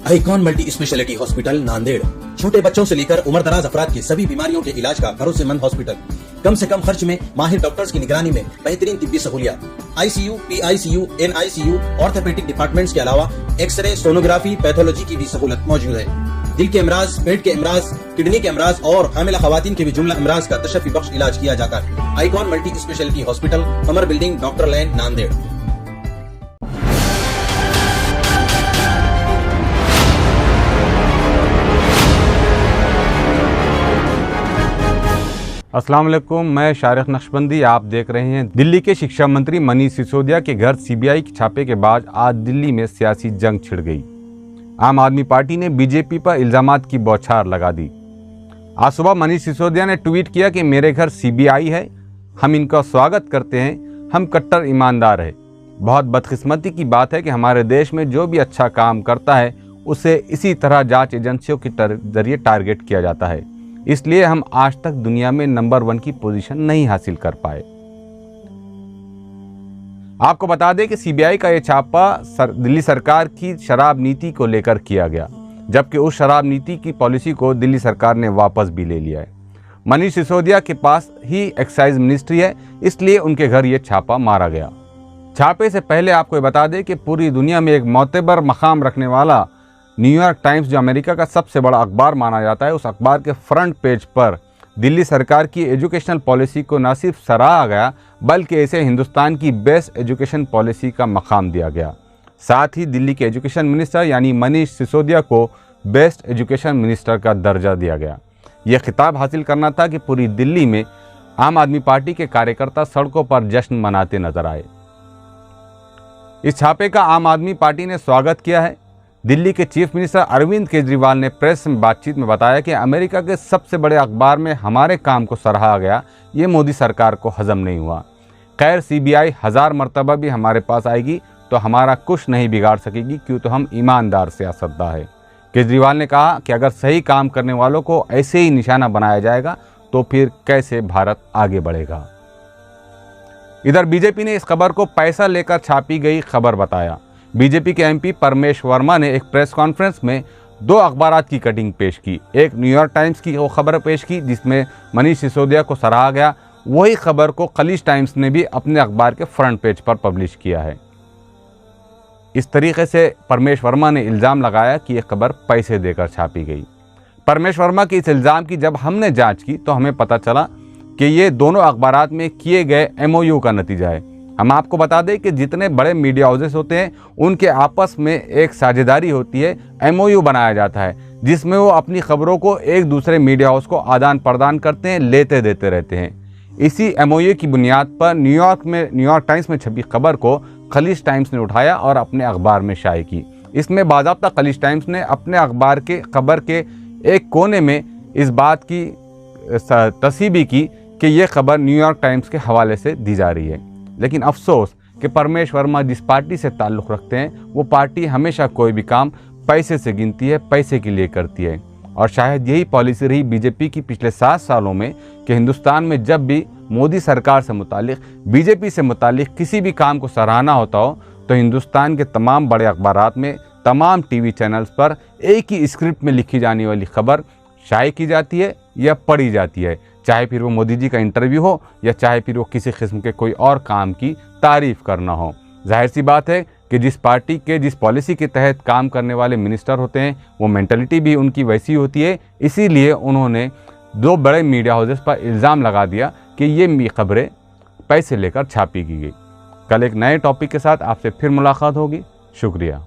Icon multi speciality hospital Nanded, छोटे बच्चों से लेकर उम्रदराज अफराद की सभी बीमारियों के इलाज का भरोसेमंद हॉस्पिटल। कम से कम खर्च में माहिर डॉक्टर्स की निगरानी में बेहतरीन तिब्बी सहूलियात। ICU, PICU, NICU, orthopaedic departments के अलावा एक्सरे, सोनोग्राफी, पैथोलॉजी की भी सहूलत मौजूद है। दिल के अमराज, पेट के अमराज, किडनी के अमराज और हामिला खवातीन के भी जुमला अमराज का तशफ़ी बख्श इलाज किया जाता है। आइकॉन मल्टी स्पेशलिटी हॉस्पिटल, कमर बिल्डिंग, डॉक्टर लैन, नांदेड़। अस्सलाम वालेकुम, मैं शारिक नक्शबंदी। आप देख रहे हैं। दिल्ली के शिक्षा मंत्री मनीष सिसोदिया के घर CBI के छापे के बाद आज दिल्ली में सियासी जंग छिड़ गई। आम आदमी पार्टी ने बीजेपी पर इल्जामात की बौछार लगा दी। आज सुबह मनीष सिसोदिया ने ट्वीट किया कि मेरे घर CBI है, हम इनका स्वागत करते हैं, हम कट्टर ईमानदार है। बहुत बदकिस्मती की बात है कि हमारे देश में जो भी अच्छा काम करता है उसे इसी तरह जांच एजेंसियों के जरिए टारगेट किया जाता है, इसलिए हम आज तक दुनिया में नंबर 1 की पोजीशन नहीं हासिल कर पाए। आपको बता दें कि CBI का यह छापा दिल्ली सरकार की शराब नीति को लेकर किया गया, जबकि उस शराब नीति की पॉलिसी को दिल्ली सरकार ने वापस भी ले लिया है। मनीष सिसोदिया के पास ही एक्साइज मिनिस्ट्री है, इसलिए उनके घर यह छापा मारा गया। छापे से पहले आपको बता दें कि पूरी दुनिया में एक मोतबर मकाम रखने वाला न्यूयॉर्क टाइम्स, जो अमेरिका का सबसे बड़ा अखबार माना जाता है, उस अखबार के फ्रंट पेज पर दिल्ली सरकार की एजुकेशनल पॉलिसी को न सिर्फ सराहा गया बल्कि इसे हिंदुस्तान की बेस्ट एजुकेशन पॉलिसी का मकाम दिया गया। साथ ही दिल्ली के एजुकेशन मिनिस्टर यानी मनीष सिसोदिया को बेस्ट एजुकेशन मिनिस्टर का दर्जा दिया गया। यह खिताब हासिल करना था कि पूरी दिल्ली में आम आदमी पार्टी के कार्यकर्ता सड़कों पर जश्न मनाते नजर आए। इस छापे का आम आदमी पार्टी ने स्वागत किया है। दिल्ली के चीफ मिनिस्टर अरविंद केजरीवाल ने प्रेस में बातचीत में बताया कि अमेरिका के सबसे बड़े अखबार में हमारे काम को सराहा गया, ये मोदी सरकार को हजम नहीं हुआ। खैर, CBI 1000 मरतबा भी हमारे पास आएगी तो हमारा कुछ नहीं बिगाड़ सकेगी, क्यों तो हम ईमानदार सियासतदान है। केजरीवाल ने कहा कि अगर सही काम करने वालों को ऐसे ही निशाना बनाया जाएगा तो फिर कैसे भारत आगे बढ़ेगा। इधर बीजेपी ने इस खबर को पैसा लेकर छापी गई खबर बताया। बीजेपी के MP परमेश वर्मा ने एक प्रेस कॉन्फ्रेंस में 2 अखबारात की कटिंग पेश की। एक न्यूयॉर्क टाइम्स की वो खबर पेश की जिसमें मनीष सिसोदिया को सराहा गया, वही खबर को खलीज टाइम्स ने भी अपने अखबार के फ्रंट पेज पर पब्लिश किया है। इस तरीके से परमेश वर्मा ने इल्ज़ाम लगाया कि यह खबर पैसे देकर छापी गई। परमेश वर्मा के इस इल्ज़ाम की जब हमने जाँच की तो हमें पता चला कि ये दोनों अखबारात में किए गए MOU का नतीजा है। हम आपको बता दें कि जितने बड़े मीडिया हाउसेस होते हैं उनके आपस में एक साझेदारी होती है, MOU बनाया जाता है, जिसमें वो अपनी खबरों को एक दूसरे मीडिया हाउस को आदान प्रदान करते हैं, लेते देते रहते हैं। इसी MOU की बुनियाद पर न्यूयॉर्क टाइम्स में छपी खबर को खलीज टाइम्स ने उठाया और अपने अखबार में शाये की। इसमें बाज़ाब्ता खलीज टाइम्स ने अपने अखबार के खबर के एक कोने में इस बात की तस्दीक की कि यह खबर न्यूयॉर्क टाइम्स के हवाले से दी जा रही है। लेकिन अफसोस कि परमेश वर्मा जिस पार्टी से ताल्लुक़ रखते हैं वो पार्टी हमेशा कोई भी काम पैसे से गिनती है, पैसे के लिए करती है। और शायद यही पॉलिसी रही बीजेपी की पिछले 7 सालों में कि हिंदुस्तान में जब भी मोदी सरकार से मुतालिक, बीजेपी से मुतालिक किसी भी काम को सराहना होता हो तो हिंदुस्तान के तमाम बड़े अखबारात में, तमाम TV चैनल्स पर एक ही स्क्रिप्ट में लिखी जाने वाली खबर शाये की जाती है या पढ़ी जाती है, चाहे फिर वो मोदी जी का इंटरव्यू हो या चाहे फिर वो किसी किस्म के कोई और काम की तारीफ़ करना हो। जाहिर सी बात है कि जिस पार्टी के जिस पॉलिसी के तहत काम करने वाले मिनिस्टर होते हैं वो मेंटलिटी भी उनकी वैसी होती है। इसीलिए उन्होंने 2 बड़े मीडिया हाउसेस पर इल्ज़ाम लगा दिया कि ये खबरें पैसे लेकर छापी की गई। कल एक नए टॉपिक के साथ आपसे फिर मुलाकात होगी। शुक्रिया।